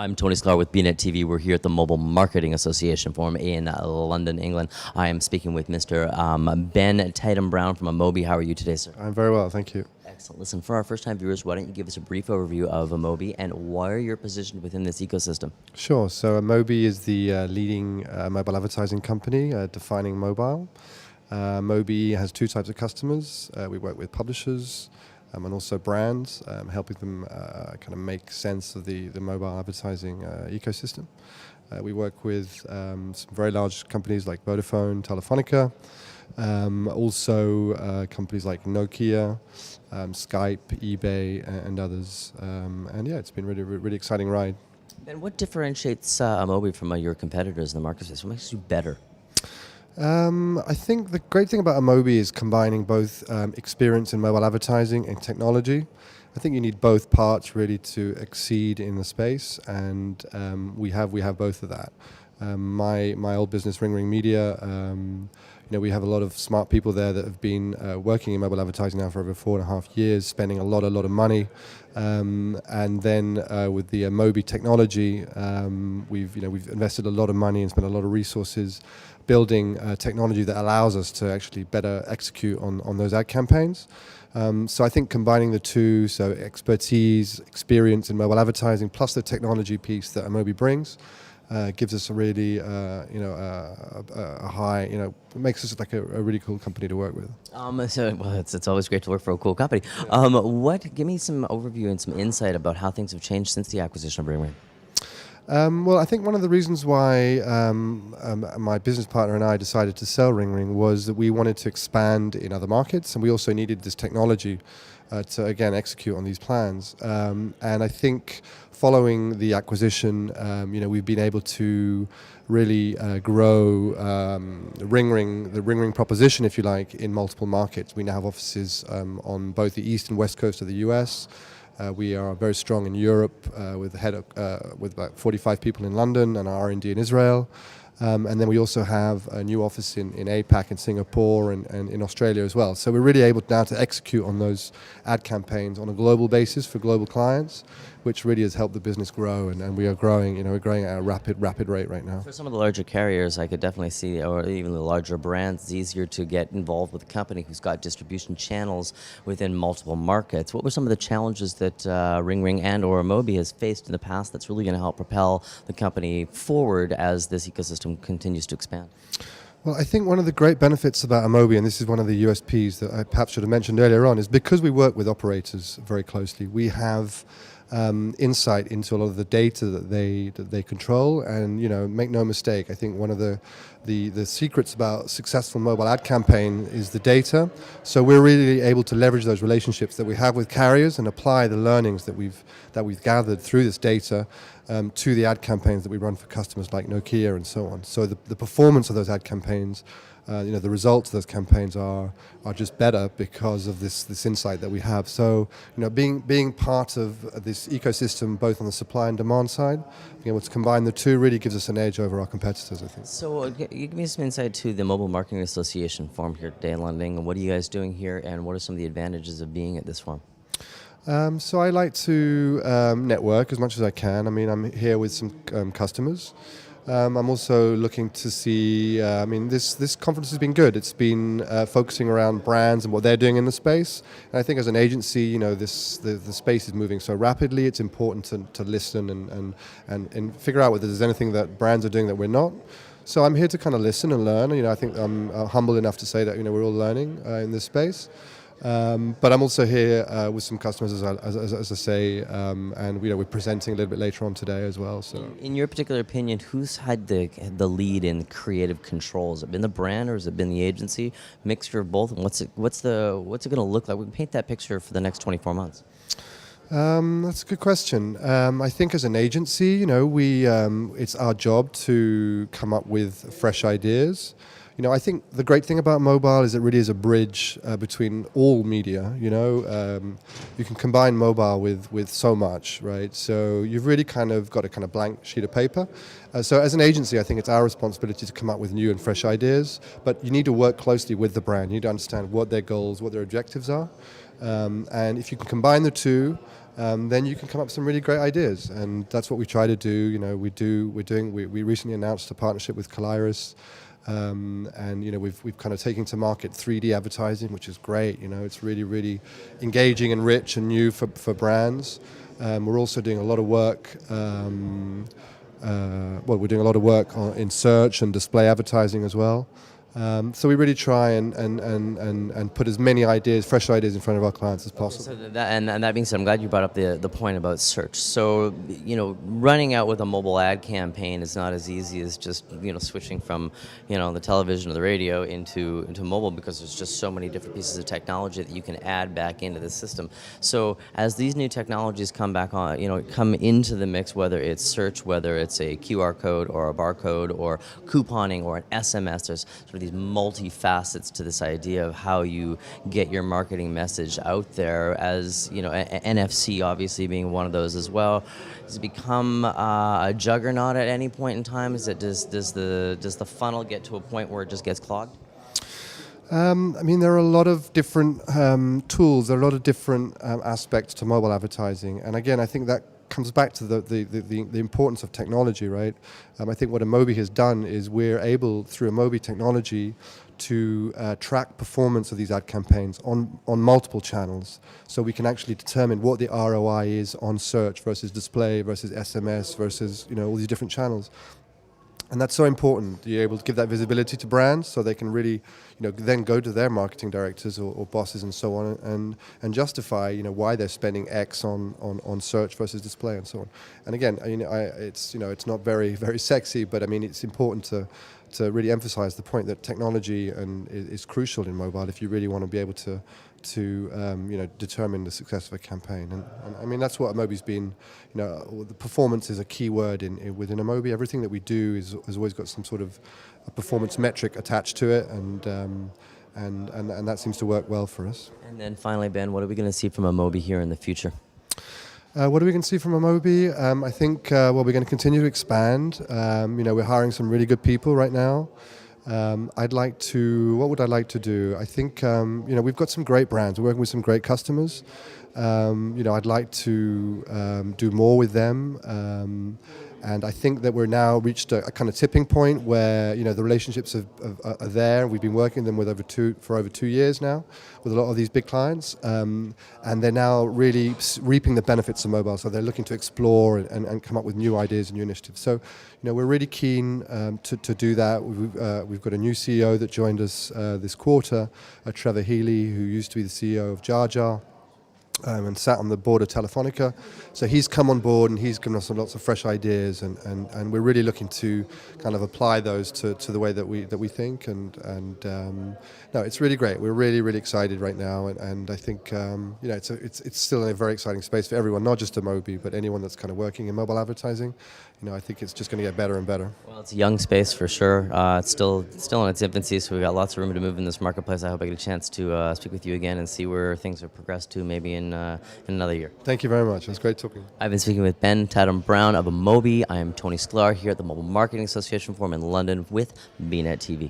I'm Tony Sklar with bnetTV. We're here at the Mobile Marketing Association Forum in London, England. I am speaking with Mr. Ben Tatton-Brown from Amobee. How are you today, sir? I'm very well, thank you. Excellent. Listen, for our first-time viewers, why don't you give us a brief overview of Amobee and why you're positioned within this ecosystem? Sure. So Amobee is the leading mobile advertising company defining mobile. Amobee has two types of customers. We work with publishers and also brands, helping them kind of make sense of the mobile advertising ecosystem. We work with some very large companies like Vodafone, Telefonica, also companies like Nokia, Skype, eBay, and others. And yeah, it's been really exciting ride. And what differentiates Amobee from your competitors in the marketplace? What makes you better? I think the great thing about Amobee is combining both experience in mobile advertising and technology. I think you need both parts really to exceed in the space, and we have both of that. My old business, Ring Media, we have a lot of smart people there that have been working in mobile advertising now for over 4.5 years, spending a lot of money. And then with the Amobee technology, we've invested a lot of money and spent a lot of resources building technology that allows us to actually better execute on those ad campaigns. So I think combining the two, so expertise, experience in mobile advertising, plus the technology piece that Amobee brings, gives us a really, a high, makes us like a really cool company to work with. It's always great to work for a cool company. Yeah. Give me some overview and some insight about how things have changed since the acquisition of Ring. Well, I think one of the reasons why my business partner and I decided to sell Ring was that we wanted to expand in other markets, and we also needed this technology to, again, execute on these plans. And I think following the acquisition, we've been able to really grow the Ring proposition, if you like, in multiple markets. We now have offices on both the east and west coast of the US. We are very strong in Europe with about 45 people in London and R&D in Israel. And then we also have a new office in APAC in Singapore and in Australia as well. So we're really able now to execute on those ad campaigns on a global basis for global clients, which really has helped the business grow. And we are growing, we're growing at a rapid rate right now. For some of the larger carriers, I could definitely see, or even the larger brands, it's easier to get involved with a company who's got distribution channels within multiple markets. What were some of the challenges that Ring and or Amobee has faced in the past that's really going to help propel the company forward as this ecosystem continues to expand? Well, I think one of the great benefits about Amobee, and this is one of the USPs that I perhaps should have mentioned earlier on, is because we work with operators very closely, we have insight into a lot of the data that they control. And make no mistake, I think one of the secrets about successful mobile ad campaign is the data. So we're really able to leverage those relationships that we have with carriers and apply the learnings that we've gathered through this data to the ad campaigns that we run for customers like Nokia and so on. So the performance of those ad campaigns, the results of those campaigns are just better because of this insight that we have. So being part of this ecosystem, both on the supply and demand side, being able to combine the two really gives us an edge over our competitors, I think. So you give me some insight to the Mobile Marketing Association Forum here today in London. What are you guys doing here, and what are some of the advantages of being at this forum? So I like to network as much as I can. I mean, I'm here with some customers. I'm also looking to see, this conference has been good. It's been focusing around brands and what they're doing in the space. And I think as an agency, the space is moving so rapidly, it's important to listen and figure out whether there's anything that brands are doing that we're not. So I'm here to kind of listen and learn. I think I'm humble enough to say that, we're all learning in this space. But I'm also here with some customers, as I say, and we're presenting a little bit later on today as well. So, in your particular opinion, who's had the lead in creative control? Has it been the brand or has it been the agency? Mixture of both. And what's it going to look like? We can paint that picture for the next 24 months. That's a good question. I think as an agency, it's our job to come up with fresh ideas. I think the great thing about mobile is it really is a bridge between all media. You can combine mobile with so much, right? So you've really kind of got a kind of blank sheet of paper. So as an agency, I think it's our responsibility to come up with new and fresh ideas, but you need to work closely with the brand. You need to understand what their goals, what their objectives are. And if you can combine the two, then you can come up with some really great ideas, and that's what we try to do. We recently announced a partnership with Sklar, and we've kind of taken to market 3D advertising, which is great. It's really engaging and rich and new for brands. We're also doing a lot of work. We're doing a lot of work in search and display advertising as well. So we really try and put as many ideas, fresh ideas in front of our clients as possible. So that being said, I'm glad you brought up the point about search. So, running out with a mobile ad campaign is not as easy as just, switching from, the television or the radio into mobile, because there's just so many different pieces of technology that you can add back into the system. So as these new technologies come back on, come into the mix, whether it's search, whether it's a QR code or a barcode or couponing or an SMS, there's sort of these multi-facets to this idea of how you get your marketing message out there, as NFC obviously being one of those as well. Does it become a juggernaut at any point in time? Does the funnel get to a point where it just gets clogged? There are a lot of different tools. There are a lot of different aspects to mobile advertising, and again, I think that comes back to the importance of technology, right? I think what Amobee has done is we're able, through Amobee technology, to track performance of these ad campaigns on multiple channels. So we can actually determine what the ROI is on search versus display versus SMS versus all these different channels. And that's so important. You're able to give that visibility to brands so they can really, then go to their marketing directors or bosses and so on and justify, why they're spending X on search versus display and so on. And again, it's not very, very sexy, but it's important to really emphasize the point that technology is crucial in mobile if you really want to be able to determine the success of a campaign. And that's what Amobee's been. The performance is a key word within Amobee. Everything that we do has always got some sort of a performance metric attached to it, and that seems to work well for us. And then finally, Ben, what are we going to see from Amobee here in the future? What are we going to see from Amobee? I think we're going to continue to expand. We're hiring some really good people right now. What would I like to do? I think, we've got some great brands. We're working with some great customers. I'd like to do more with them. And I think that we're now reached a kind of tipping point where, the relationships are there. We've been working with them for over 2 years now with a lot of these big clients. And they're now really reaping the benefits of mobile. So they're looking to explore and come up with new ideas and new initiatives. So, we're really keen to do that. We've got a new CEO that joined us this quarter, Trevor Healy, who used to be the CEO of Jar Jar. And sat on the board of Telefonica. So he's come on board and he's given us lots of fresh ideas, and we're really looking to kind of apply those to the way that we think, no, it's really great. We're really excited right now, and I think it's still a very exciting space for everyone, not just Amobee, but anyone that's kind of working in mobile advertising. I think it's just going to get better and better. Well, it's a young space for sure. It's still in its infancy, so we've got lots of room to move in this marketplace. I hope I get a chance to speak with you again and see where things have progressed to maybe in another year. Thank you very much. It was great talking. I've been speaking with Ben Tatton-Brown of Amobee. I am Tony Sklar here at the Mobile Marketing Association Forum in London with bnetTV.